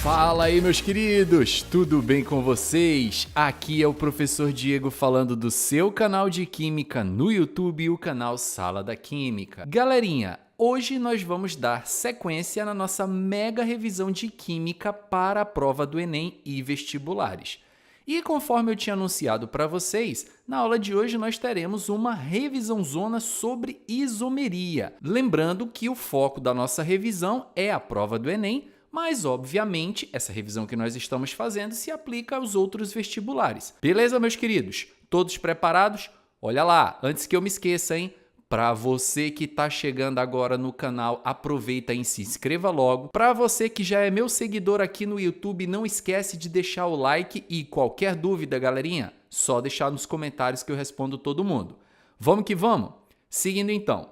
Fala aí, meus queridos! Tudo bem com vocês? Aqui é o professor Diego falando do seu canal de Química no YouTube, o canal Sala da Química. Galerinha, hoje nós vamos dar sequência na nossa mega revisão de Química para a prova do Enem e vestibulares. E conforme eu tinha anunciado para vocês, na aula de hoje nós teremos uma revisãozona sobre isomeria. Lembrando que o foco da nossa revisão é a prova do Enem, mas, obviamente, essa revisão que nós estamos fazendo se aplica aos outros vestibulares. Beleza, meus queridos? Todos preparados? Olha lá, antes que eu me esqueça, hein? Para você que está chegando agora no canal, aproveita e se inscreva logo. Para você que já é meu seguidor aqui no YouTube, não esquece de deixar o like e qualquer dúvida, galerinha, só deixar nos comentários que eu respondo todo mundo. Vamos que vamos? Seguindo então.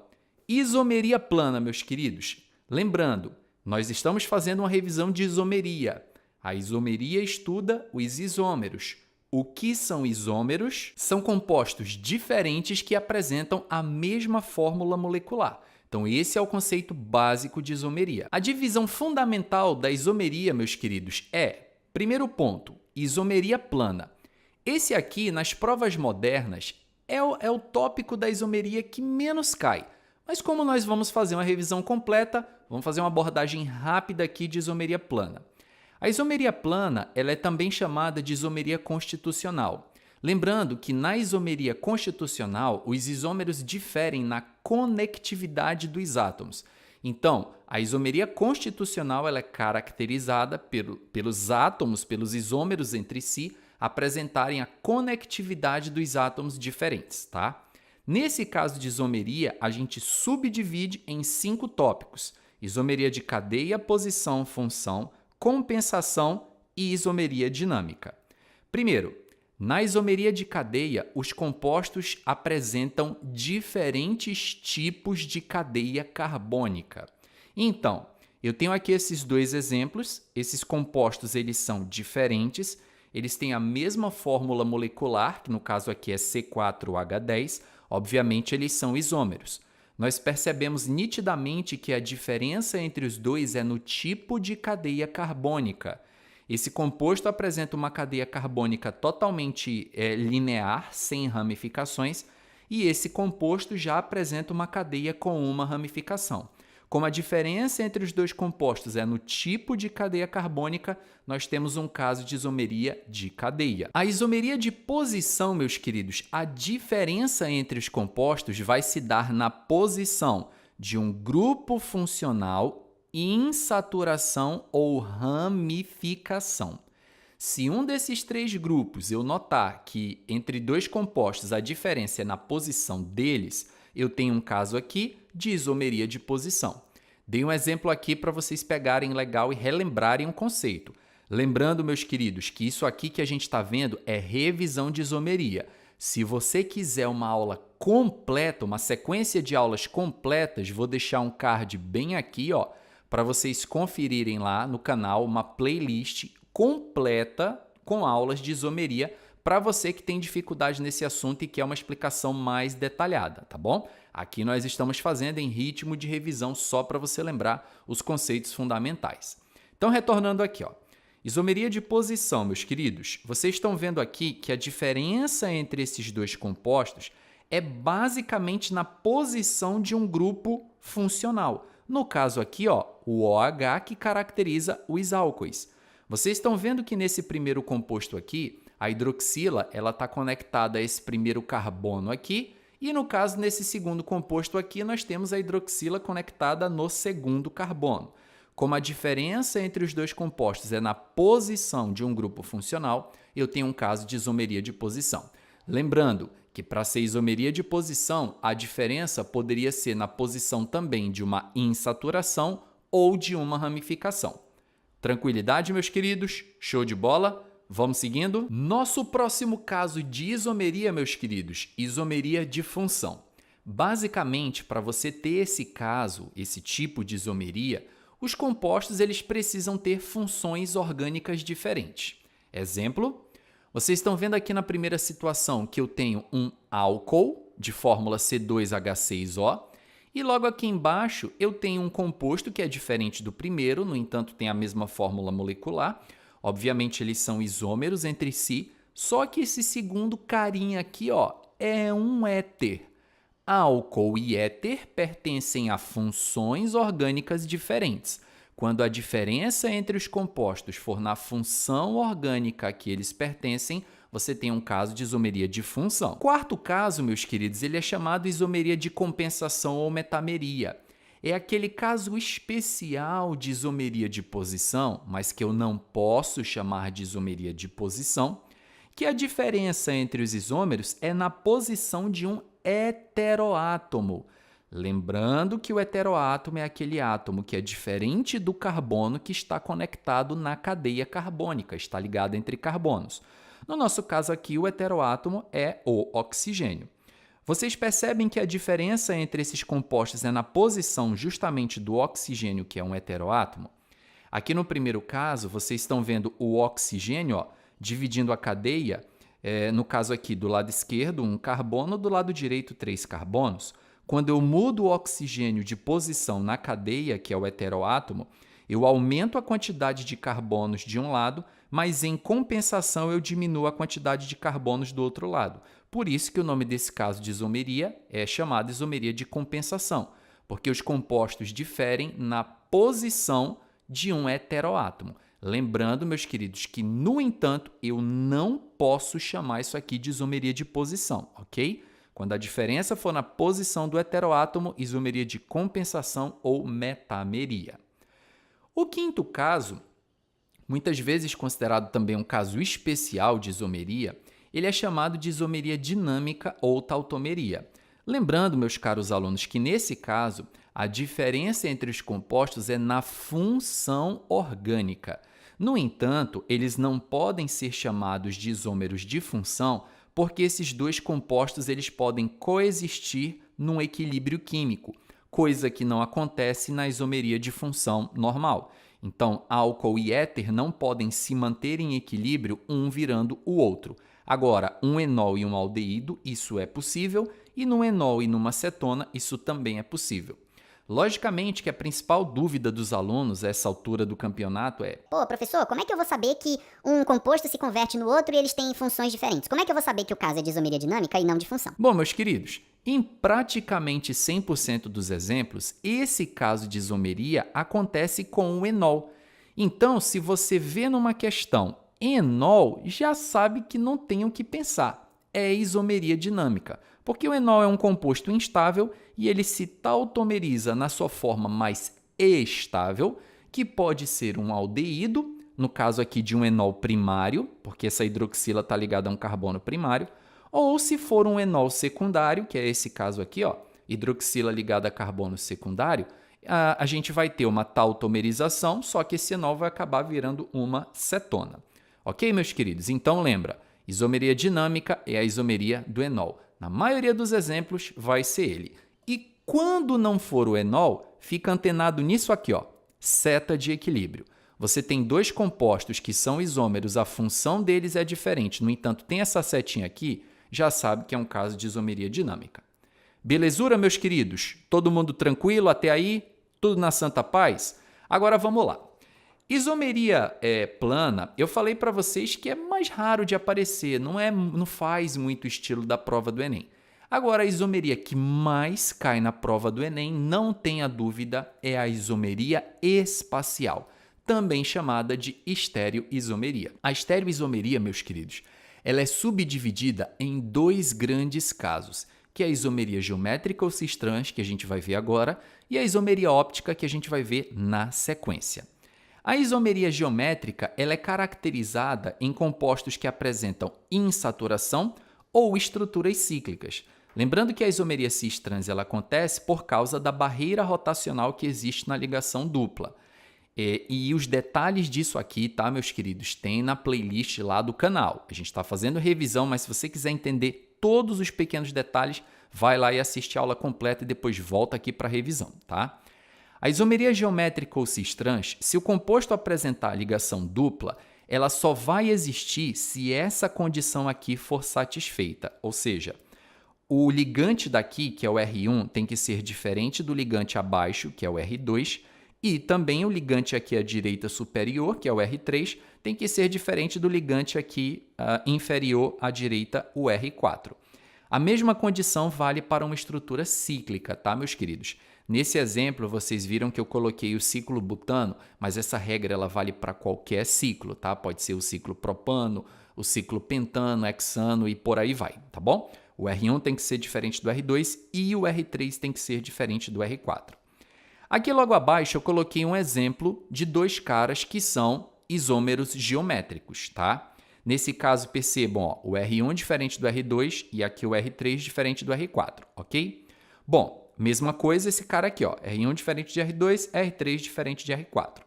Isomeria plana, meus queridos. Lembrando, nós estamos fazendo uma revisão de isomeria. A isomeria estuda os isômeros. O que são isômeros? São compostos diferentes que apresentam a mesma fórmula molecular. Então, esse é o conceito básico de isomeria. A divisão fundamental da isomeria, meus queridos, é, primeiro ponto, isomeria plana. Esse aqui, nas provas modernas, é o tópico da isomeria que menos cai. Mas como nós vamos fazer uma revisão completa, vamos fazer uma abordagem rápida aqui de isomeria plana. A isomeria plana ela é também chamada de isomeria constitucional. Lembrando que na isomeria constitucional, os isômeros diferem na conectividade dos átomos. Então, a isomeria constitucional ela é caracterizada pelos átomos, pelos isômeros entre si, apresentarem a conectividade dos átomos diferentes, tá? Nesse caso de isomeria, a gente subdivide em 5 tópicos: isomeria de cadeia, posição, função, compensação e isomeria dinâmica. Primeiro, na isomeria de cadeia, os compostos apresentam diferentes tipos de cadeia carbônica. Então, eu tenho aqui esses dois exemplos. Esses compostos eles são diferentes, eles têm a mesma fórmula molecular, que no caso aqui é C4H10, obviamente eles são isômeros. Nós percebemos nitidamente que a diferença entre os dois é no tipo de cadeia carbônica. Esse composto apresenta uma cadeia carbônica totalmente linear, sem ramificações, e esse composto já apresenta uma cadeia com uma ramificação. Como a diferença entre os dois compostos é no tipo de cadeia carbônica, nós temos um caso de isomeria de cadeia. A isomeria de posição, meus queridos, a diferença entre os compostos vai se dar na posição de um grupo funcional, insaturação ou ramificação. Se um desses 3 grupos eu notar que entre dois compostos a diferença é na posição deles, eu tenho um caso aqui de isomeria de posição. Dei um exemplo aqui para vocês pegarem legal e relembrarem um conceito. Lembrando, meus queridos, que isso aqui que a gente está vendo é revisão de isomeria. Se você quiser uma aula completa, uma sequência de aulas completas, vou deixar um card bem aqui, ó, para vocês conferirem lá no canal uma playlist completa com aulas de isomeria para você que tem dificuldade nesse assunto e quer uma explicação mais detalhada, tá bom? Aqui nós estamos fazendo em ritmo de revisão só para você lembrar os conceitos fundamentais. Então, retornando aqui, ó, isomeria de posição, meus queridos, vocês estão vendo aqui que a diferença entre esses dois compostos é basicamente na posição de um grupo funcional. No caso aqui, ó, o OH que caracteriza os álcoois. Vocês estão vendo que nesse primeiro composto aqui, a hidroxila está conectada a esse primeiro carbono aqui, e no caso, nesse segundo composto aqui, nós temos a hidroxila conectada no segundo carbono. Como a diferença entre os dois compostos é na posição de um grupo funcional, eu tenho um caso de isomeria de posição. Lembrando que para ser isomeria de posição, a diferença poderia ser na posição também de uma insaturação ou de uma ramificação. Tranquilidade, meus queridos? Show de bola? Vamos seguindo? Nosso próximo caso de isomeria, meus queridos, isomeria de função. Basicamente, para você ter esse caso, esse tipo de isomeria, os compostos eles precisam ter funções orgânicas diferentes. Exemplo, vocês estão vendo aqui na primeira situação que eu tenho um álcool de fórmula C2H6O E logo aqui embaixo eu tenho um composto que é diferente do primeiro, no entanto tem a mesma fórmula molecular. Obviamente eles são isômeros entre si, só que esse segundo carinha aqui, ó, é um éter. Álcool e éter pertencem a funções orgânicas diferentes. Quando a diferença entre os compostos for na função orgânica a que eles pertencem, você tem um caso de isomeria de função. Quarto caso, meus queridos, ele é chamado isomeria de compensação ou metameria. É aquele caso especial de isomeria de posição, mas que eu não posso chamar de isomeria de posição, que a diferença entre os isômeros é na posição de um heteroátomo. Lembrando que o heteroátomo é aquele átomo que é diferente do carbono que está conectado na cadeia carbônica, está ligado entre carbonos. No nosso caso aqui, o heteroátomo é o oxigênio. Vocês percebem que a diferença entre esses compostos é na posição justamente do oxigênio, que é um heteroátomo? Aqui no primeiro caso, vocês estão vendo o oxigênio, ó, dividindo a cadeia, no caso aqui do lado esquerdo, um carbono, do lado direito, 3 carbonos. Quando eu mudo o oxigênio de posição na cadeia, que é o heteroátomo, eu aumento a quantidade de carbonos de um lado, mas em compensação eu diminuo a quantidade de carbonos do outro lado. Por isso que o nome desse caso de isomeria é chamado isomeria de compensação, porque os compostos diferem na posição de um heteroátomo. Lembrando, meus queridos, que, no entanto, eu não posso chamar isso aqui de isomeria de posição, ok? Quando a diferença for na posição do heteroátomo, isomeria de compensação ou metameria. O quinto caso, muitas vezes considerado também um caso especial de isomeria, ele é chamado de isomeria dinâmica ou tautomeria. Lembrando, meus caros alunos, que nesse caso, a diferença entre os compostos é na função orgânica. No entanto, eles não podem ser chamados de isômeros de função, porque esses dois compostos eles podem coexistir num equilíbrio químico, coisa que não acontece na isomeria de função normal. Então, álcool e éter não podem se manter em equilíbrio um virando o outro. Agora, um enol e um aldeído, isso é possível, e no enol e numa cetona, isso também é possível. Logicamente que a principal dúvida dos alunos a essa altura do campeonato é: Pô, professor, como é que eu vou saber que um composto se converte no outro e eles têm funções diferentes? Como é que eu vou saber que o caso é de isomeria dinâmica e não de função? Bom, meus queridos, em praticamente 100% dos exemplos, esse caso de isomeria acontece com o enol. Então, se você vê numa questão enol, já sabe que não tem o que pensar. É isomeria dinâmica, porque o enol é um composto instável e ele se tautomeriza na sua forma mais estável, que pode ser um aldeído, no caso aqui de um enol primário, porque essa hidroxila está ligada a um carbono primário, ou se for um enol secundário, que é esse caso aqui, ó, hidroxila ligada a carbono secundário, a gente vai ter uma tautomerização, só que esse enol vai acabar virando uma cetona. Ok, meus queridos? Então lembra, isomeria dinâmica é a isomeria do enol. Na maioria dos exemplos vai ser ele. E quando não for o enol, fica antenado nisso aqui, ó, seta de equilíbrio. Você tem dois compostos que são isômeros, a função deles é diferente, no entanto, tem essa setinha aqui, já sabe que é um caso de isomeria dinâmica. Belezura, meus queridos? Todo mundo tranquilo até aí? Tudo na santa paz? Agora vamos lá. Isomeria plana, eu falei para vocês que é mais raro de aparecer, não faz muito estilo da prova do Enem. Agora, a isomeria que mais cai na prova do Enem, não tenha dúvida, é a isomeria espacial, também chamada de estereoisomeria. A estereoisomeria, meus queridos, ela é subdividida em dois grandes casos, que é a isomeria geométrica ou cis-trans, que a gente vai ver agora, e a isomeria óptica, que a gente vai ver na sequência. A isomeria geométrica ela é caracterizada em compostos que apresentam insaturação ou estruturas cíclicas. Lembrando que a isomeria cis-trans ela acontece por causa da barreira rotacional que existe na ligação dupla. E os detalhes disso aqui, tá, meus queridos, tem na playlist lá do canal. A gente está fazendo revisão, mas se você quiser entender todos os pequenos detalhes, vai lá e assiste a aula completa e depois volta aqui para a revisão, tá? A isomeria geométrica ou cis-trans, se o composto apresentar ligação dupla, ela só vai existir se essa condição aqui for satisfeita, ou seja, o ligante daqui, que é o R1, tem que ser diferente do ligante abaixo, que é o R2, e também o ligante aqui à direita superior, que é o R3, tem que ser diferente do ligante aqui inferior à direita, o R4. A mesma condição vale para uma estrutura cíclica, tá, meus queridos? Nesse exemplo, vocês viram que eu coloquei o ciclo butano, mas essa regra ela vale para qualquer ciclo, tá? Pode ser o ciclo propano, o ciclo pentano, hexano e por aí vai, tá bom? O R1 tem que ser diferente do R2 e o R3 tem que ser diferente do R4. Aqui logo abaixo eu coloquei um exemplo de dois caras que são isômeros geométricos, tá? Nesse caso, percebam, ó, o R1 diferente do R2 e aqui o R3 diferente do R4, ok? Bom, mesma coisa esse cara aqui, ó, R1 diferente de R2, R3 diferente de R4.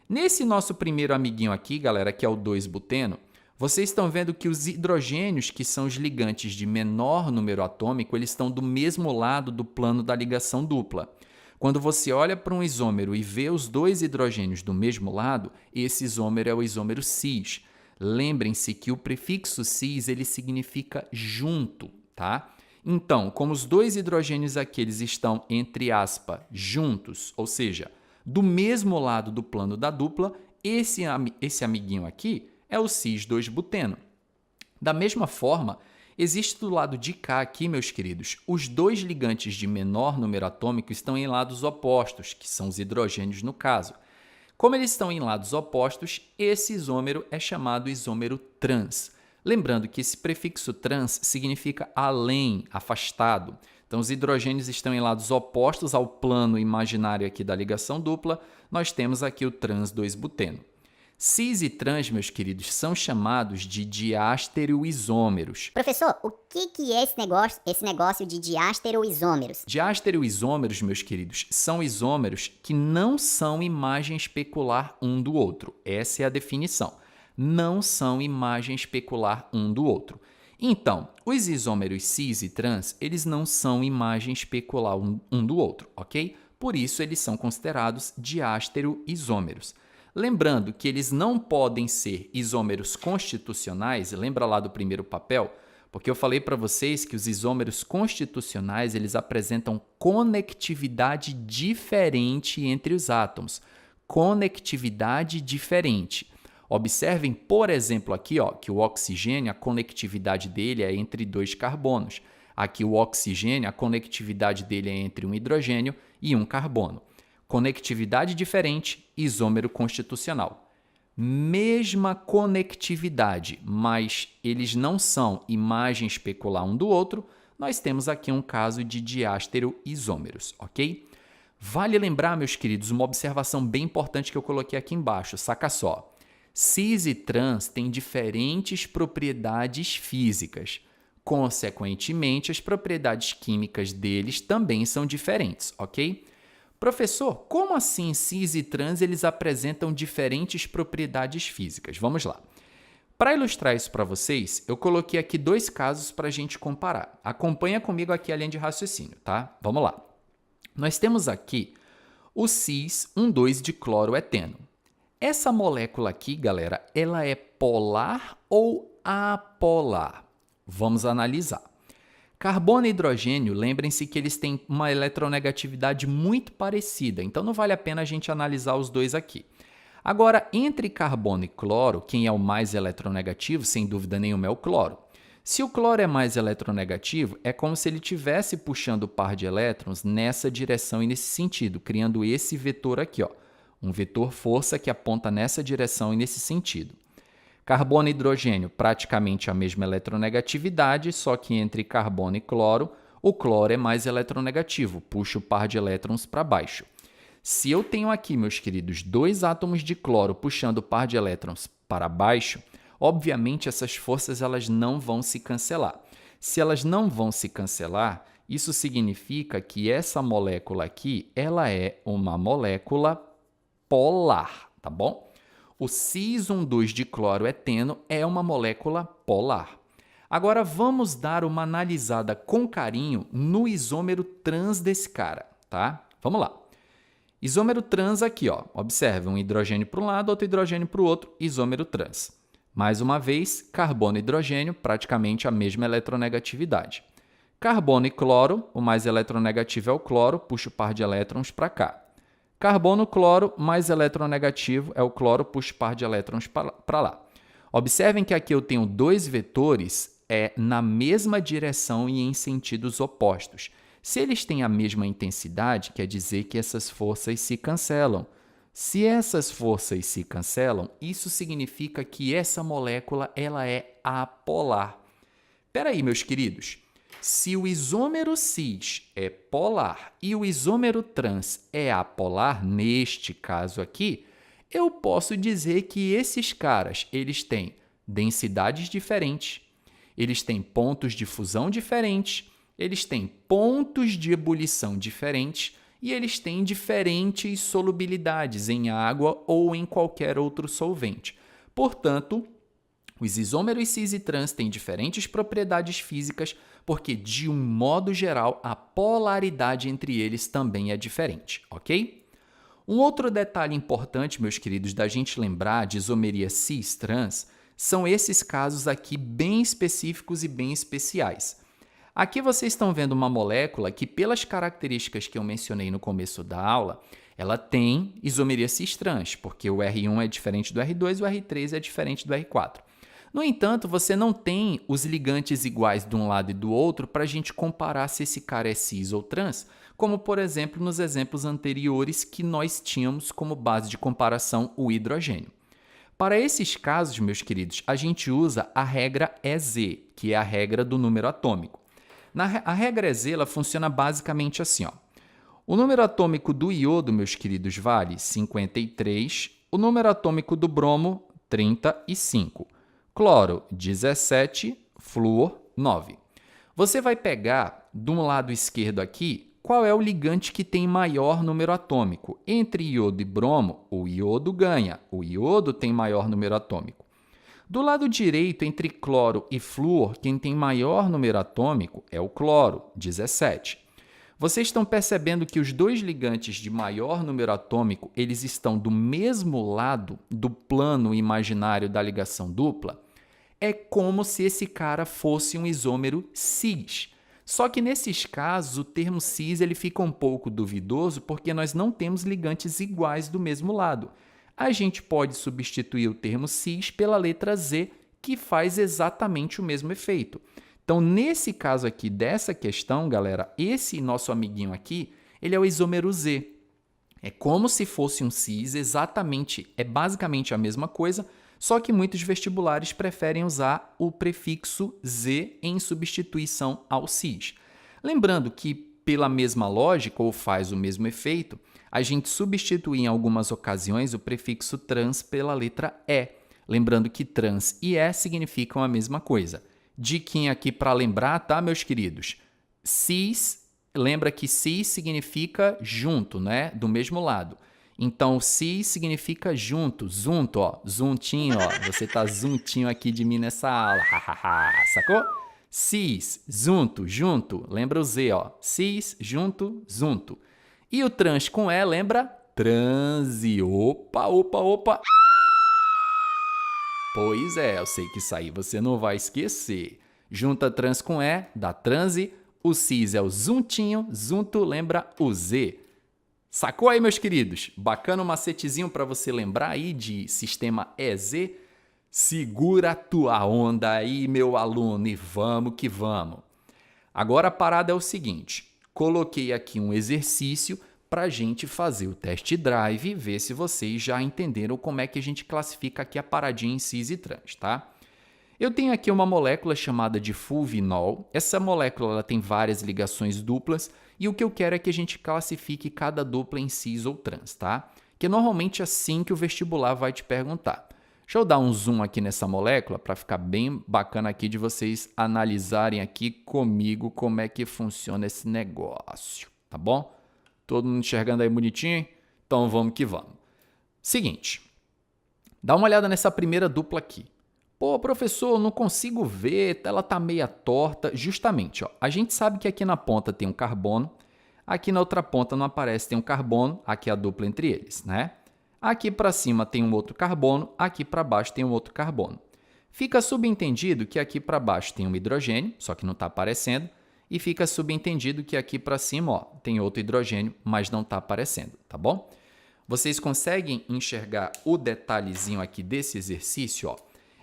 Nesse nosso primeiro amiguinho aqui, galera, que é o 2-buteno, vocês estão vendo que os hidrogênios, que são os ligantes de menor número atômico, eles estão do mesmo lado do plano da ligação dupla. Quando você olha para um isômero e vê os dois hidrogênios do mesmo lado, esse isômero é o isômero cis. Lembrem-se que o prefixo cis ele significa junto, tá? Então, como os dois hidrogênios aqui eles estão, entre aspas, juntos, ou seja, do mesmo lado do plano da dupla, esse amiguinho aqui é o cis-2-buteno. Da mesma forma, existe do lado de cá aqui, meus queridos, os dois ligantes de menor número atômico estão em lados opostos, que são os hidrogênios no caso. Como eles estão em lados opostos, esse isômero é chamado isômero trans. Lembrando que esse prefixo trans significa além, afastado. Então, os hidrogênios estão em lados opostos ao plano imaginário aqui da ligação dupla. Nós temos aqui o trans-2-buteno. Cis e trans, meus queridos, são chamados de diastereoisômeros. Professor, o que é esse negócio de diastereoisômeros? Diastereoisômeros, meus queridos, são isômeros que não são imagem especular um do outro. Essa é a definição. Não são imagem especular um do outro. Então, os isômeros cis e trans, eles não são imagem especular um do outro, ok? Por isso, eles são considerados diastereoisômeros. Lembrando que eles não podem ser isômeros constitucionais, lembra lá do primeiro papel? Porque eu falei para vocês que os isômeros constitucionais eles apresentam conectividade diferente entre os átomos. Conectividade diferente. Observem, por exemplo, aqui ó, que o oxigênio, a conectividade dele é entre dois carbonos. Aqui o oxigênio, a conectividade dele é entre um hidrogênio e um carbono. Conectividade diferente, isômero constitucional. Mesma conectividade, mas eles não são imagem especular um do outro, nós temos aqui um caso de diastereoisômeros, ok? Vale lembrar, meus queridos, uma observação bem importante que eu coloquei aqui embaixo, saca só. Cis e trans têm diferentes propriedades físicas. Consequentemente, as propriedades químicas deles também são diferentes, ok? Professor, como assim cis e trans eles apresentam diferentes propriedades físicas? Vamos lá. Para ilustrar isso para vocês, eu coloquei aqui dois casos para a gente comparar. Acompanha comigo aqui a linha de raciocínio, tá? Vamos lá. Nós temos aqui o cis 1,2 de cloroeteno. Essa molécula aqui, galera, ela é polar ou apolar? Vamos analisar. Carbono e hidrogênio, lembrem-se que eles têm uma eletronegatividade muito parecida, então não vale a pena a gente analisar os dois aqui. Agora, entre carbono e cloro, quem é o mais eletronegativo, sem dúvida nenhuma, é o cloro. Se o cloro é mais eletronegativo, é como se ele estivesse puxando o par de elétrons nessa direção e nesse sentido, criando esse vetor aqui, ó, um vetor força que aponta nessa direção e nesse sentido. Carbono e hidrogênio, praticamente a mesma eletronegatividade, só que entre carbono e cloro, o cloro é mais eletronegativo, puxa o par de elétrons para baixo. Se eu tenho aqui, meus queridos, dois átomos de cloro puxando o par de elétrons para baixo, obviamente essas forças elas não vão se cancelar. Se elas não vão se cancelar, isso significa que essa molécula aqui, ela é uma molécula polar, tá bom? O cis-1,2 de cloroeteno é uma molécula polar. Agora vamos dar uma analisada com carinho no isômero trans desse cara, tá? Vamos lá. Isômero trans aqui, ó. Observe, um hidrogênio para um lado, outro hidrogênio para o outro, isômero trans. Mais uma vez, carbono e hidrogênio, praticamente a mesma eletronegatividade. Carbono e cloro, o mais eletronegativo é o cloro, puxa o par de elétrons para cá. Carbono, cloro, mais eletronegativo é o cloro, puxa o par de elétrons para lá. Observem que aqui eu tenho dois vetores na mesma direção e em sentidos opostos. Se eles têm a mesma intensidade, quer dizer que essas forças se cancelam. Se essas forças se cancelam, isso significa que essa molécula ela é apolar. Espera aí, meus queridos. Se o isômero cis é polar e o isômero trans é apolar, neste caso aqui, eu posso dizer que esses caras eles têm densidades diferentes, eles têm pontos de fusão diferentes, eles têm pontos de ebulição diferentes e eles têm diferentes solubilidades em água ou em qualquer outro solvente. Portanto, os isômeros cis e trans têm diferentes propriedades físicas porque, de um modo geral, a polaridade entre eles também é diferente, ok? Um outro detalhe importante, meus queridos, da gente lembrar de isomeria cis-trans são esses casos aqui bem específicos e bem especiais. Aqui vocês estão vendo uma molécula que, pelas características que eu mencionei no começo da aula, ela tem isomeria cis-trans, porque o R1 é diferente do R2 e o R3 é diferente do R4. No entanto, você não tem os ligantes iguais de um lado e do outro para a gente comparar se esse cara é cis ou trans, como, por exemplo, nos exemplos anteriores que nós tínhamos como base de comparação o hidrogênio. Para esses casos, meus queridos, a gente usa a regra EZ, que é a regra do número atômico. A regra EZ ela funciona basicamente assim, ó. O número atômico do iodo, meus queridos, vale 53, o número atômico do bromo, 35. Cloro, 17, flúor, 9. Você vai pegar, de um lado esquerdo aqui, qual é o ligante que tem maior número atômico. Entre iodo e bromo, o iodo ganha. O iodo tem maior número atômico. Do lado direito, entre cloro e flúor, quem tem maior número atômico é o cloro, 17. Vocês estão percebendo que os dois ligantes de maior número atômico, eles estão do mesmo lado do plano imaginário da ligação dupla? É como se esse cara fosse um isômero cis. Só que nesses casos, o termo cis ele fica um pouco duvidoso porque nós não temos ligantes iguais do mesmo lado. A gente pode substituir o termo cis pela letra Z, que faz exatamente o mesmo efeito. Então, nesse caso aqui dessa questão, galera, esse nosso amiguinho aqui, ele é o isômero Z. É como se fosse um cis, exatamente, é basicamente a mesma coisa, só que muitos vestibulares preferem usar o prefixo Z em substituição ao cis. Lembrando que, pela mesma lógica, ou faz o mesmo efeito, a gente substitui em algumas ocasiões o prefixo trans pela letra E. Lembrando que trans e E significam a mesma coisa. Diquinha aqui para lembrar, tá, meus queridos? Cis, lembra que cis significa junto, né? Do mesmo lado. Então, cis significa junto, junto, ó, juntinho, ó. Você tá juntinho aqui de mim nessa aula, sacou? Cis, junto, junto, lembra o Z, ó. Cis, junto, junto. E o trans com E, lembra? Transe, opa, opa, opa. Pois é, eu sei que isso aí você não vai esquecer. Junta trans com E, dá transe. O cis é o juntinho, junto lembra o Z. Sacou aí, meus queridos? Bacana um macetezinho para você lembrar aí de sistema EZ? Segura a tua onda aí, meu aluno, e vamos que vamos. Agora a parada é o seguinte, coloquei aqui um exercício para a gente fazer o test drive e ver se vocês já entenderam como é que a gente classifica aqui a paradinha em cis e trans, tá? Eu tenho aqui uma molécula chamada de fulvinol. Essa molécula ela tem várias ligações duplas e o que eu quero é que a gente classifique cada dupla em cis ou trans, tá? Que é normalmente assim que o vestibular vai te perguntar. Deixa eu dar um zoom aqui nessa molécula para ficar bem bacana aqui de vocês analisarem aqui comigo como é que funciona esse negócio, tá bom? Todo mundo enxergando aí bonitinho? Então vamos que vamos. Seguinte, dá uma olhada nessa primeira dupla aqui. Pô, professor, eu não consigo ver, ela tá meia torta. Justamente, ó, a gente sabe que aqui na ponta tem um carbono, aqui na outra ponta não aparece, tem um carbono, aqui é a dupla entre eles, né? Aqui para cima tem um outro carbono, aqui para baixo tem um outro carbono. Fica subentendido que aqui para baixo tem um hidrogênio, só que não está aparecendo, e fica subentendido que aqui para cima, ó, tem outro hidrogênio, mas não está aparecendo, tá bom? Vocês conseguem enxergar o detalhezinho aqui desse exercício, ó?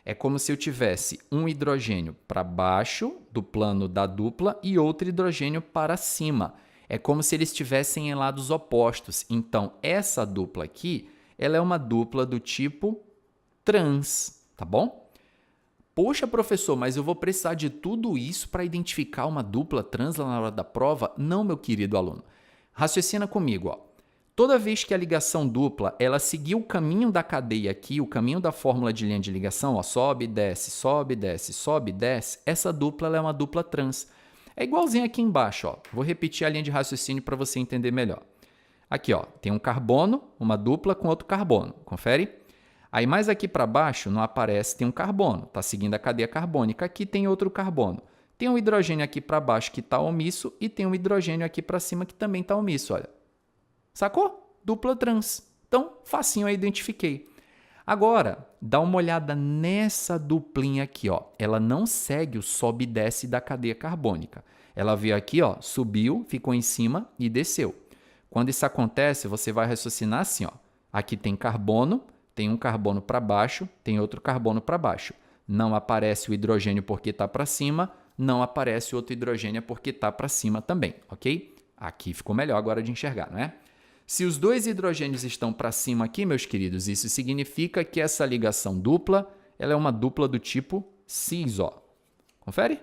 É como se eu tivesse um hidrogênio para baixo do plano da dupla e outro hidrogênio para cima. É como se eles estivessem em lados opostos. Então, essa dupla aqui, ela é uma dupla do tipo trans, tá bom? Poxa, professor, mas eu vou precisar de tudo isso para identificar uma dupla trans lá na hora da prova? Não, meu querido aluno. Raciocina comigo, ó. Toda vez que a ligação dupla ela seguir o caminho da cadeia aqui, o caminho da fórmula de linha de ligação, ó, sobe, desce, sobe, desce, sobe, desce, essa dupla ela é uma dupla trans. É igualzinho aqui embaixo, ó. Vou repetir a linha de raciocínio para você entender melhor. Aqui, ó, tem um carbono, uma dupla com outro carbono. Confere? Aí mais aqui para baixo não aparece, tem um carbono, está seguindo a cadeia carbônica. Aqui tem outro carbono. Tem um hidrogênio aqui para baixo que está omisso e tem um hidrogênio aqui para cima que também está omisso, olha. Sacou? Dupla trans. Então, facinho eu identifiquei. Agora, dá uma olhada nessa duplinha aqui, ó. Ela não segue o sobe e desce da cadeia carbônica. Ela veio aqui, ó, subiu, ficou em cima e desceu. Quando isso acontece, você vai raciocinar assim, ó. Aqui tem carbono, tem um carbono para baixo, tem outro carbono para baixo. Não aparece o hidrogênio porque está para cima, não aparece outro hidrogênio porque está para cima também, ok? Aqui ficou melhor agora de enxergar, não é? Se os dois hidrogênios estão para cima aqui, meus queridos, isso significa que essa ligação dupla ela é uma dupla do tipo cis, ó. Confere?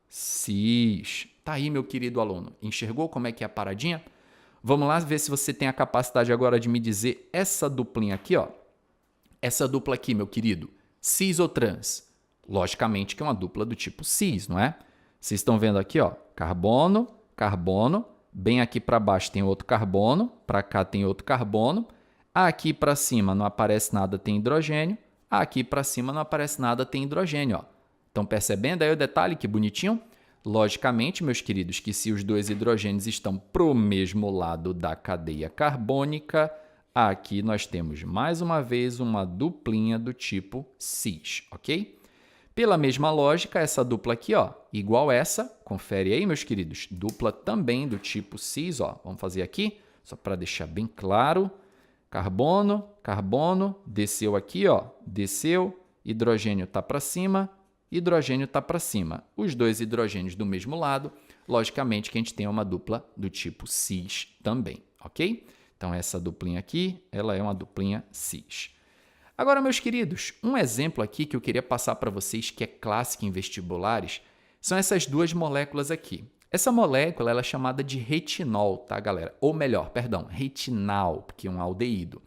Cis. Tá aí, meu querido aluno. Enxergou como é que é a paradinha? Vamos lá ver se você tem a capacidade agora de me dizer essa duplinha aqui, ó. Essa dupla aqui, meu querido, cis ou trans? Logicamente que é uma dupla do tipo cis, não é? Vocês estão vendo aqui, ó, carbono, carbono. Bem aqui para baixo tem outro carbono, para cá tem outro carbono. Aqui para cima não aparece nada, tem hidrogênio. Aqui para cima não aparece nada, tem hidrogênio, ó. Estão percebendo aí o detalhe? Que bonitinho? Logicamente, meus queridos, que se os dois hidrogênios estão pro mesmo lado da cadeia carbônica, aqui nós temos mais uma vez uma duplinha do tipo cis, ok? Pela mesma lógica, essa dupla aqui, ó, igual essa, confere aí, meus queridos, dupla também do tipo cis, ó. Vamos fazer aqui, só para deixar bem claro. Carbono, carbono, desceu aqui, ó, desceu, hidrogênio está para cima, hidrogênio está para cima. Os dois hidrogênios do mesmo lado, logicamente que a gente tem uma dupla do tipo cis também, ok? Então, essa duplinha aqui, ela é uma duplinha cis. Agora, meus queridos, um exemplo aqui que eu queria passar para vocês, que é clássico em vestibulares, são essas duas moléculas aqui. Essa molécula ela é chamada de retinol, tá, galera? Ou melhor, perdão, retinal, porque é um aldeído.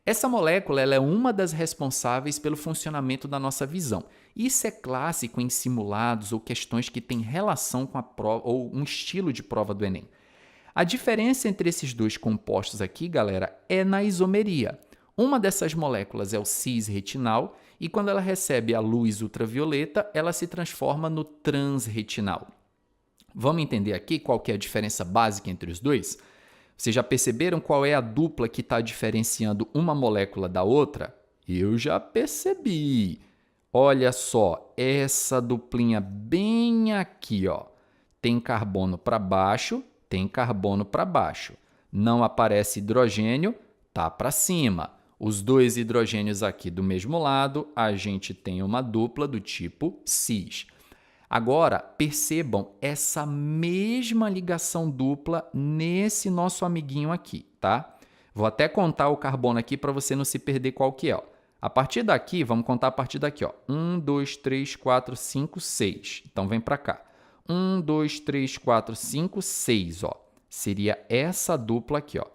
Essa molécula ela é uma das responsáveis pelo funcionamento da nossa visão. Isso é clássico em simulados ou questões que têm relação com a prova ou um estilo de prova do Enem. A diferença entre esses dois compostos aqui, galera, é na isomeria. Uma dessas moléculas é o cis-retinal e quando ela recebe a luz ultravioleta, ela se transforma no transretinal. Vamos entender aqui qual que é a diferença básica entre os dois? Vocês já perceberam qual é a dupla que está diferenciando uma molécula da outra? Eu já percebi. Olha só, essa duplinha bem aqui, ó, tem carbono para baixo, tem carbono para baixo. Não aparece hidrogênio, tá para cima. Os dois hidrogênios aqui do mesmo lado, a gente tem uma dupla do tipo cis. Agora, percebam essa mesma ligação dupla nesse nosso amiguinho aqui, tá? Vou até contar o carbono aqui para você não se perder qual que é, ó. A partir daqui, vamos contar a partir daqui, ó. 1, 2, 3, 4, 5, 6. Então, vem para cá. 1, 2, 3, 4, 5, 6, ó. Seria essa dupla aqui, ó.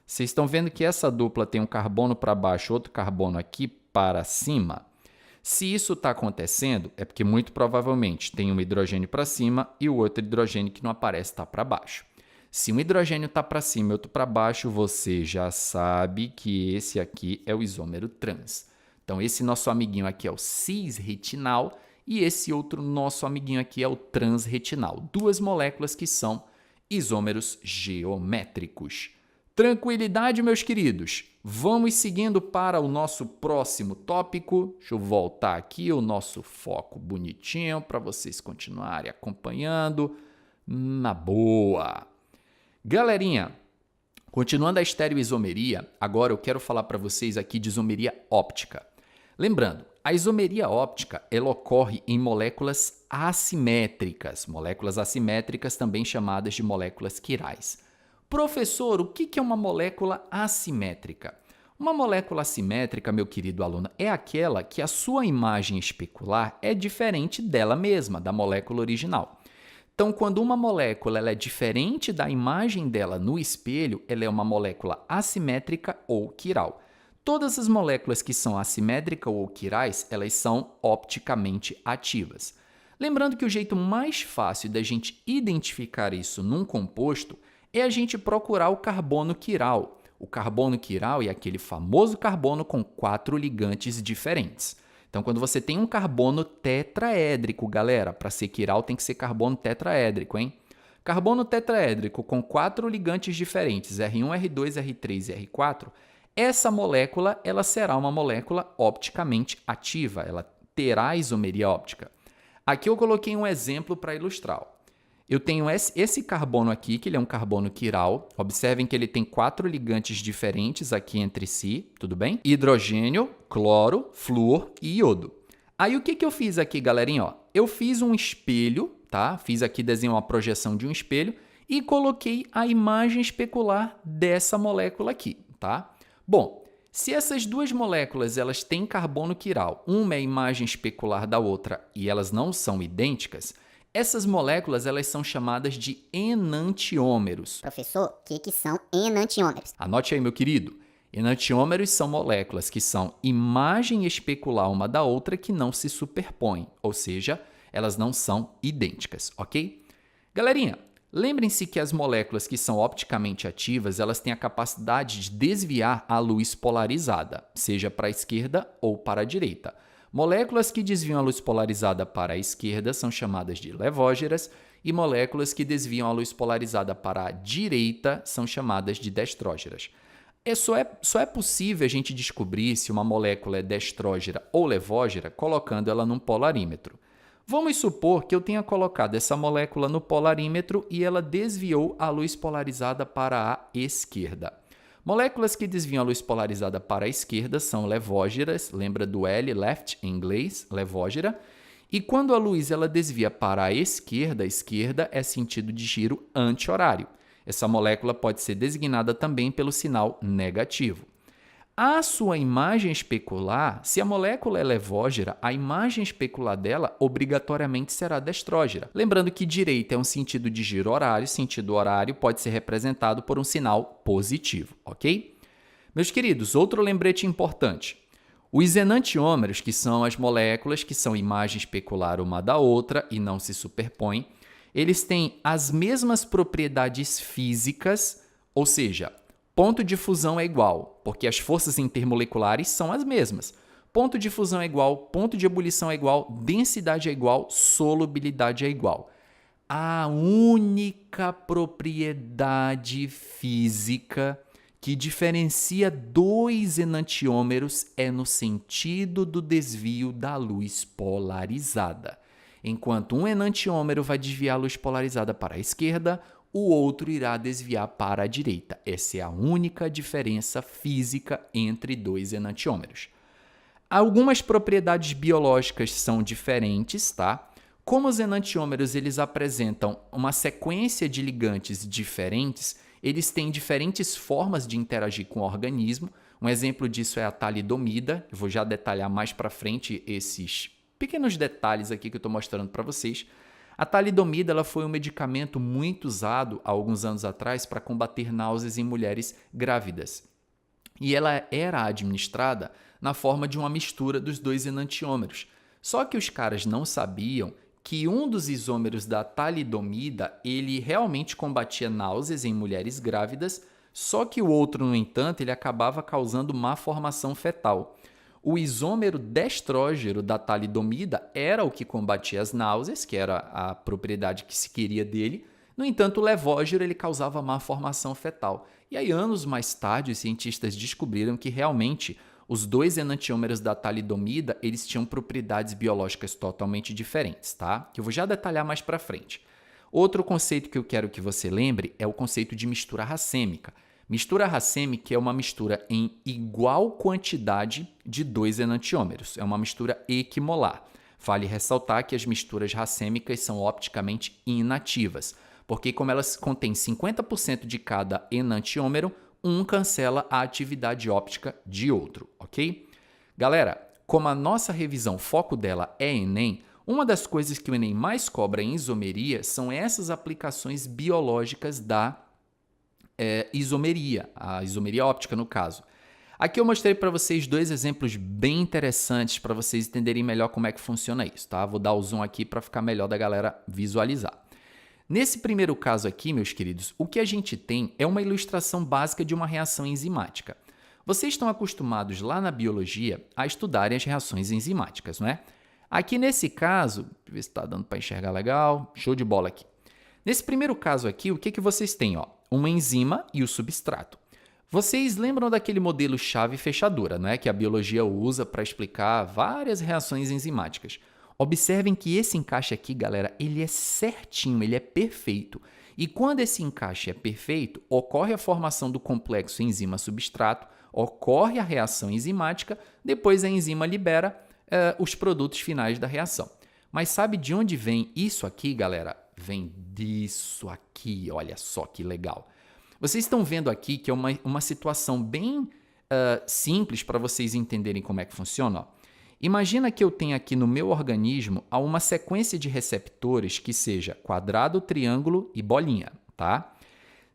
Vocês estão vendo que essa dupla tem um carbono para baixo, outro carbono aqui para cima? Se isso está acontecendo, é porque muito provavelmente tem um hidrogênio para cima e o outro hidrogênio que não aparece está para baixo. Se um hidrogênio está para cima e outro para baixo, você já sabe que esse aqui é o isômero trans. Então, esse nosso amiguinho aqui é o cis-retinal e esse outro nosso amiguinho aqui é o transretinal. Duas moléculas que são isômeros geométricos. Tranquilidade, meus queridos? Vamos seguindo para o nosso próximo tópico. Deixa eu voltar aqui o nosso foco bonitinho para vocês continuarem acompanhando. Na boa! Galerinha, continuando a estereoisomeria, agora eu quero falar para vocês aqui de isomeria óptica. Lembrando, a isomeria óptica ela ocorre em moléculas assimétricas também chamadas de moléculas quirais. Professor, o que é uma molécula assimétrica? Uma molécula assimétrica, meu querido aluno, é aquela que a sua imagem especular é diferente dela mesma, da molécula original. Então, quando uma molécula ela é diferente da imagem dela no espelho, ela é uma molécula assimétrica ou quiral. Todas as moléculas que são assimétricas ou quirais, elas são opticamente ativas. Lembrando que o jeito mais fácil da gente identificar isso num composto é a gente procurar o carbono quiral. O carbono quiral é aquele famoso carbono com 4 ligantes diferentes. Então, quando você tem um carbono tetraédrico, galera, para ser quiral tem que ser carbono tetraédrico, hein? Carbono tetraédrico com 4 ligantes diferentes, R1, R2, R3 e R4, essa molécula ela será uma molécula opticamente ativa, ela terá isomeria óptica. Aqui eu coloquei um exemplo para ilustrar. Eu tenho esse carbono aqui, que ele é um carbono quiral. Observem que ele tem 4 ligantes diferentes aqui entre si, tudo bem? Hidrogênio, cloro, flúor e iodo. Aí o que eu fiz aqui, galerinha? Ó, eu fiz um espelho, tá? Fiz aqui, desenhei uma projeção de um espelho e coloquei a imagem especular dessa molécula aqui, tá? Bom, se essas duas moléculas elas têm carbono quiral, uma é a imagem especular da outra e elas não são idênticas, essas moléculas elas são chamadas de enantiômeros. Professor, o que são enantiômeros? Anote aí, meu querido. Enantiômeros são moléculas que são imagem especular uma da outra que não se superpõem, ou seja, elas não são idênticas, ok? Galerinha, lembrem-se que as moléculas que são opticamente ativas, elas têm a capacidade de desviar a luz polarizada, seja para a esquerda ou para a direita. Moléculas que desviam a luz polarizada para a esquerda são chamadas de levógeras e moléculas que desviam a luz polarizada para a direita são chamadas de destrógeras. Só é possível a gente descobrir se uma molécula é destrógera ou levógera colocando ela num polarímetro. Vamos supor que eu tenha colocado essa molécula no polarímetro e ela desviou a luz polarizada para a esquerda. Moléculas que desviam a luz polarizada para a esquerda são levógeras, lembra do L, left em inglês, levógera. E quando a luz ela desvia para a esquerda é sentido de giro anti-horário. Essa molécula pode ser designada também pelo sinal negativo. A sua imagem especular, se a molécula é levógera, a imagem especular dela obrigatoriamente será destrógera. Lembrando que direita é um sentido de giro horário, sentido horário pode ser representado por um sinal positivo, ok? Meus queridos, outro lembrete importante. Os enantiômeros, que são as moléculas que são imagem especular uma da outra e não se superpõem, eles têm as mesmas propriedades físicas, ou seja, ponto de fusão é igual, porque as forças intermoleculares são as mesmas. Ponto de fusão é igual, ponto de ebulição é igual, densidade é igual, solubilidade é igual. A única propriedade física que diferencia dois enantiômeros é no sentido do desvio da luz polarizada. Enquanto um enantiômero vai desviar a luz polarizada para a esquerda, o outro irá desviar para a direita. Essa é a única diferença física entre dois enantiômeros. Algumas propriedades biológicas são diferentes, tá? Como os enantiômeros eles apresentam uma sequência de ligantes diferentes, eles têm diferentes formas de interagir com o organismo. Um exemplo disso é a talidomida. Eu vou já detalhar mais para frente esses pequenos detalhes aqui que eu estou mostrando para vocês. A talidomida ela foi um medicamento muito usado há alguns anos atrás para combater náuseas em mulheres grávidas. E ela era administrada na forma de uma mistura dos dois enantiômeros. Só que os caras não sabiam que um dos isômeros da talidomida ele realmente combatia náuseas em mulheres grávidas, só que o outro, no entanto, ele acabava causando má formação fetal. O isômero destrógero da talidomida era o que combatia as náuseas, que era a propriedade que se queria dele. No entanto, o levógero ele causava má formação fetal. E aí, anos mais tarde, os cientistas descobriram que realmente os dois enantiômeros da talidomida eles tinham propriedades biológicas totalmente diferentes, tá? Que eu vou já detalhar mais para frente. Outro conceito que eu quero que você lembre é o conceito de mistura racêmica. Mistura racêmica é uma mistura em igual quantidade de dois enantiômeros. É uma mistura equimolar. Vale ressaltar que as misturas racêmicas são opticamente inativas, porque como elas contêm 50% de cada enantiômero, um cancela a atividade óptica de outro, ok? Galera, como a nossa revisão, o foco dela é Enem, uma das coisas que o Enem mais cobra em isomeria são essas aplicações biológicas da isomeria, a isomeria óptica no caso. Aqui eu mostrei para vocês dois exemplos bem interessantes para vocês entenderem melhor como é que funciona isso, tá? Vou dar o zoom aqui para ficar melhor da galera visualizar. Nesse primeiro caso aqui, meus queridos, o que a gente tem é uma ilustração básica de uma reação enzimática. Vocês estão acostumados lá na biologia a estudarem as reações enzimáticas, não é? Aqui nesse caso, deixa eu ver se está dando para enxergar legal, show de bola aqui. Nesse primeiro caso aqui, o que vocês têm? Ó? Uma enzima e o substrato. Vocês lembram daquele modelo chave-fechadura, não é? Que a biologia usa para explicar várias reações enzimáticas. Observem que esse encaixe aqui, galera, ele é certinho, ele é perfeito. E quando esse encaixe é perfeito, ocorre a formação do complexo enzima-substrato, ocorre a reação enzimática, depois a enzima libera os produtos finais da reação. Mas sabe de onde vem isso aqui, galera? Vem disso aqui, olha só que legal. Vocês estão vendo aqui que é uma situação bem simples para vocês entenderem como é que funciona. Ó. Imagina que eu tenho aqui no meu organismo uma sequência de receptores que seja quadrado, triângulo e bolinha, tá?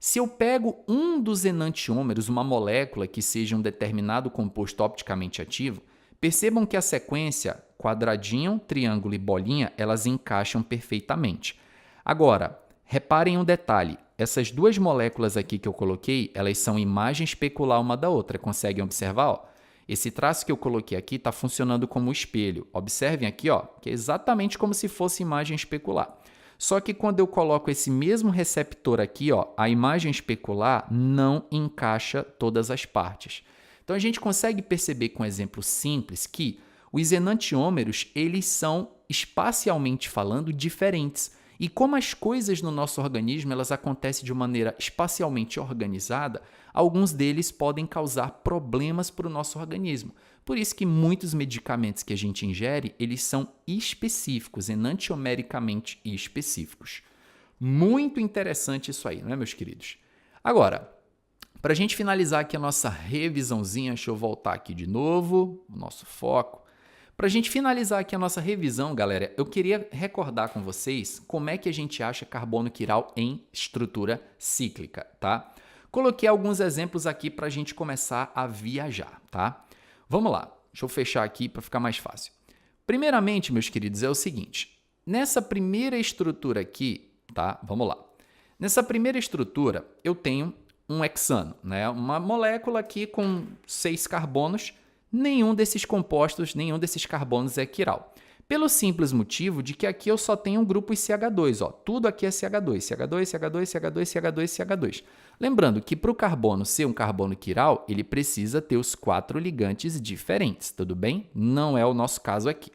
Se eu pego um dos enantiômeros, uma molécula que seja um determinado composto opticamente ativo, percebam que a sequência quadradinho, triângulo e bolinha, elas encaixam perfeitamente. Agora, reparem um detalhe. Essas duas moléculas aqui que eu coloquei, elas são imagem especular uma da outra. Conseguem observar? Ó? Esse traço que eu coloquei aqui está funcionando como espelho. Observem aqui, ó, que é exatamente como se fosse imagem especular. Só que quando eu coloco esse mesmo receptor aqui, ó, a imagem especular não encaixa todas as partes. Então, a gente consegue perceber com um exemplo simples que os enantiômeros, eles são, espacialmente falando, diferentes. E como as coisas no nosso organismo elas acontecem de maneira espacialmente organizada, alguns deles podem causar problemas para o nosso organismo. Por isso que muitos medicamentos que a gente ingere, eles são específicos, enantiomericamente específicos. Muito interessante isso aí, não é, meus queridos? Agora, para a gente finalizar aqui a nossa revisãozinha, deixa eu voltar aqui de novo, o nosso foco. Para a gente finalizar aqui a nossa revisão, galera, eu queria recordar com vocês como é que a gente acha carbono quiral em estrutura cíclica, tá? Coloquei alguns exemplos aqui para a gente começar a viajar, tá? Vamos lá, deixa eu fechar aqui para ficar mais fácil. Primeiramente, meus queridos, é o seguinte, nessa primeira estrutura aqui, tá? Vamos lá. Nessa primeira estrutura, eu tenho um hexano, né? Uma molécula aqui com 6 carbonos. Nenhum desses compostos, nenhum desses carbonos é quiral. Pelo simples motivo de que aqui eu só tenho um grupo CH2, ó. Tudo aqui é CH2, CH2, CH2, CH2, CH2, CH2. Lembrando que para o carbono ser um carbono quiral, ele precisa ter os 4 ligantes diferentes, tudo bem? Não é o nosso caso aqui.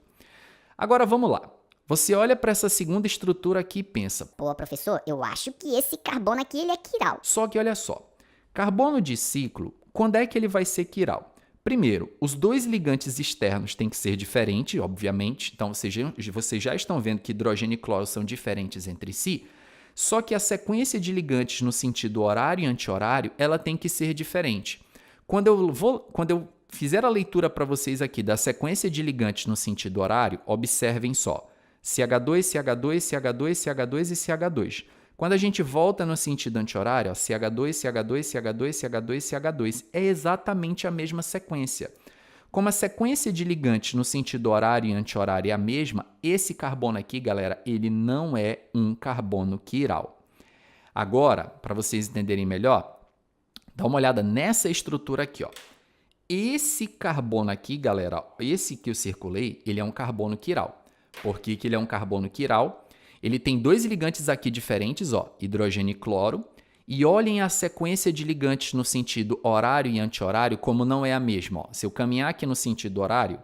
Agora vamos lá. Você olha para essa segunda estrutura aqui e pensa, Pô, professor, eu acho que esse carbono aqui ele é quiral. só que olha só, carbono de ciclo, quando é que ele vai ser quiral? Primeiro, os dois ligantes externos têm que ser diferentes, obviamente. Então, vocês já estão vendo que hidrogênio e cloro são diferentes entre si. Só que a sequência de ligantes no sentido horário e anti-horário, ela tem que ser diferente. Quando eu fizer a leitura para vocês aqui da sequência de ligantes no sentido horário, observem só. CH2, CH2, CH2, CH2 e CH2. Quando a gente volta no sentido anti-horário, CH2, CH2, CH2, CH2, CH2, é exatamente a mesma sequência. Como a sequência de ligantes no sentido horário e anti-horário é a mesma, esse carbono aqui, galera, ele não é um carbono quiral. Agora, para vocês entenderem melhor, dá uma olhada nessa estrutura aqui, ó. Esse carbono aqui, galera, esse que eu circulei, ele é um carbono quiral. Por que ele é um carbono quiral? Ele tem 2 ligantes aqui diferentes, ó, hidrogênio e cloro. E olhem a sequência de ligantes no sentido horário e anti-horário como não é a mesma. Ó. Se eu caminhar aqui no sentido horário,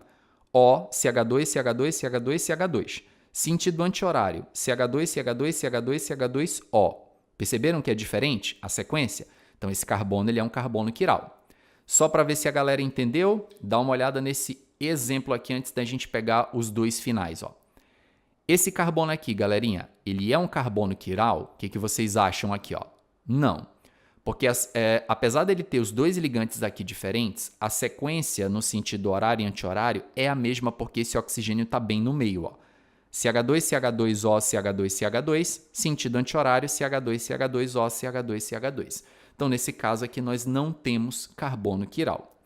O, CH2, CH2, CH2, CH2. Sentido anti-horário, CH2, CH2, CH2, CH2O. Perceberam que é diferente a sequência? Então, esse carbono ele é um carbono quiral. Só para ver se a galera entendeu, dá uma olhada nesse exemplo aqui antes da gente pegar os dois finais. Ó. Esse carbono aqui, galerinha, ele é um carbono quiral? O que vocês acham aqui? Ó? Não. Porque apesar dele ter os dois ligantes aqui diferentes, a sequência no sentido horário e anti-horário é a mesma porque esse oxigênio está bem no meio. Ó. CH2, CH2O, CH2, CH2, sentido anti-horário, CH2, CH2O, CH2, CH2. Então, nesse caso aqui, nós não temos carbono quiral.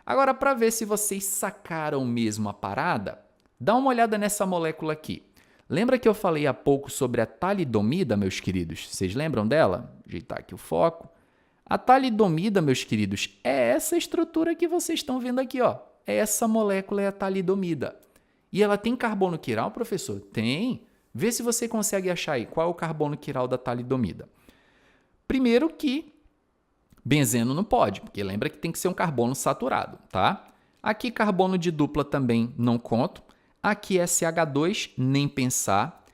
Agora, para ver se vocês sacaram mesmo a parada, dá uma olhada nessa molécula aqui. Lembra que eu falei há pouco sobre a talidomida, meus queridos? Vocês lembram dela? Ajeitar aqui o foco. A talidomida, meus queridos, é essa estrutura que vocês estão vendo aqui. Ó. Essa molécula é a talidomida. E ela tem carbono quiral, professor? Tem. Vê se você consegue achar aí qual é o carbono quiral da talidomida. Primeiro que benzeno não pode, porque lembra que tem que ser um carbono saturado, tá? Aqui carbono de dupla também não conto. Aqui é CH2, nem pensar.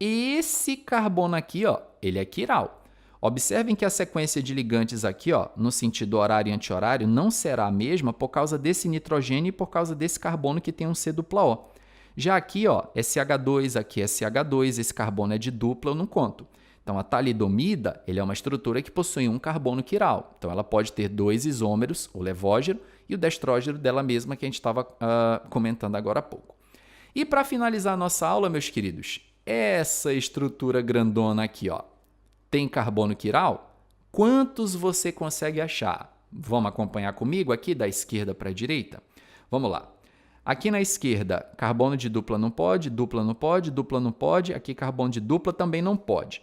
Esse carbono aqui, ó, ele é quiral. Observem que a sequência de ligantes aqui, ó, no sentido horário e anti-horário, não será a mesma por causa desse nitrogênio e por causa desse carbono que tem um C dupla O. Já aqui, ó, é CH2, aqui é CH2, esse carbono é de dupla, eu não conto. Então, a talidomida ele é uma estrutura que possui um carbono quiral. Então, ela pode ter dois isômeros, o levógeno e o destrógeno dela mesma que a gente estava comentando agora há pouco. E para finalizar a nossa aula, meus queridos, essa estrutura grandona aqui, ó, tem carbono quiral? Quantos você consegue achar? Vamos acompanhar comigo aqui da esquerda para a direita? Vamos lá. Aqui na esquerda, carbono de dupla não pode, dupla não pode, dupla não pode. Aqui, carbono de dupla também não pode.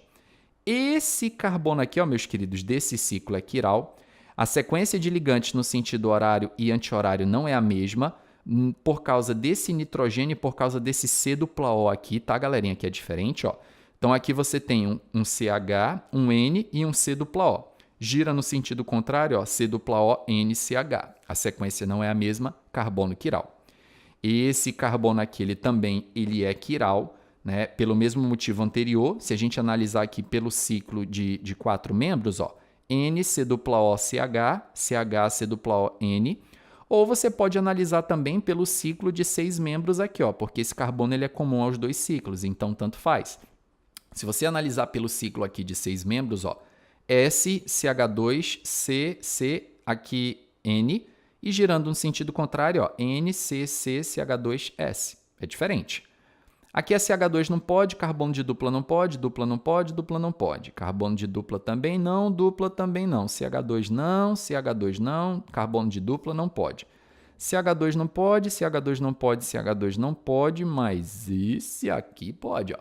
Esse carbono aqui, ó, meus queridos, desse ciclo é quiral. A sequência de ligantes no sentido horário e anti-horário não é a mesma, por causa desse nitrogênio e por causa desse C dupla O aqui, tá, galerinha? Que é diferente, ó. Então, aqui você tem um CH, um N e um C dupla O. Gira no sentido contrário, ó, C dupla O, NCH. A sequência não é a mesma, carbono quiral. Esse carbono aqui ele é quiral, né? Pelo mesmo motivo anterior. Se a gente analisar aqui pelo ciclo de 4 membros, ó, N, C dupla O, CH, CH, C dupla O, N. Ou você pode analisar também pelo ciclo de 6 membros aqui, ó, porque esse carbono ele é comum aos dois ciclos, então tanto faz. Se você analisar pelo ciclo aqui de 6 membros, ó, S, CH2, C, C, aqui N, e girando no sentido contrário, ó, N, C, C, CH2, S. É diferente. Aqui é CH2 não pode, carbono de dupla não pode, dupla não pode, dupla não pode. Carbono de dupla também não, dupla também não. CH2 não, CH2 não, carbono de dupla não pode. CH2 não pode, CH2 não pode, CH2 não pode, mas esse aqui pode, ó.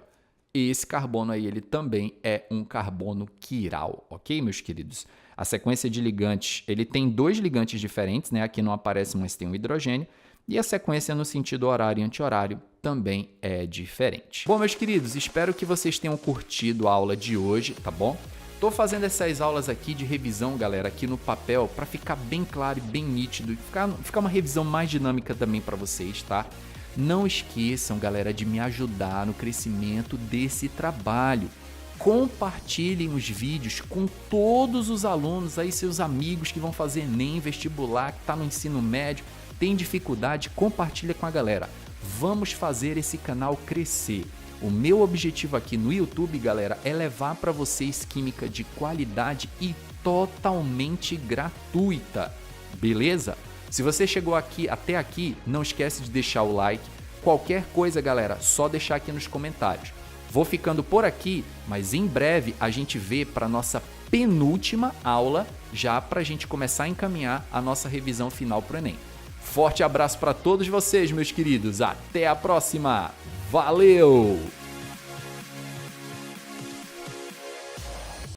Esse carbono aí, ele também é um carbono quiral, ok, meus queridos? A sequência de ligantes, ele tem 2 ligantes diferentes, né? Aqui não aparece, mas tem um hidrogênio. E a sequência no sentido horário e anti-horário também é diferente. Bom, meus queridos, espero que vocês tenham curtido a aula de hoje, tá bom? Estou fazendo essas aulas aqui de revisão, galera, aqui no papel, para ficar bem claro e bem nítido, e ficar uma revisão mais dinâmica também para vocês, tá? Não esqueçam, galera, de me ajudar no crescimento desse trabalho. Compartilhem os vídeos com todos os alunos, aí seus amigos que vão fazer ENEM, vestibular, que está no ensino médio, tem dificuldade, compartilha com a galera. Vamos fazer esse canal crescer. O meu objetivo aqui no YouTube, galera, é levar para vocês química de qualidade e totalmente gratuita. Beleza? Se você chegou até aqui, não esquece de deixar o like. Qualquer coisa, galera, só deixar aqui nos comentários. Vou ficando por aqui, mas em breve a gente vê para nossa penúltima aula, já para a gente começar a encaminhar a nossa revisão final para o Enem. Forte abraço para todos vocês, meus queridos. Até a próxima. Valeu!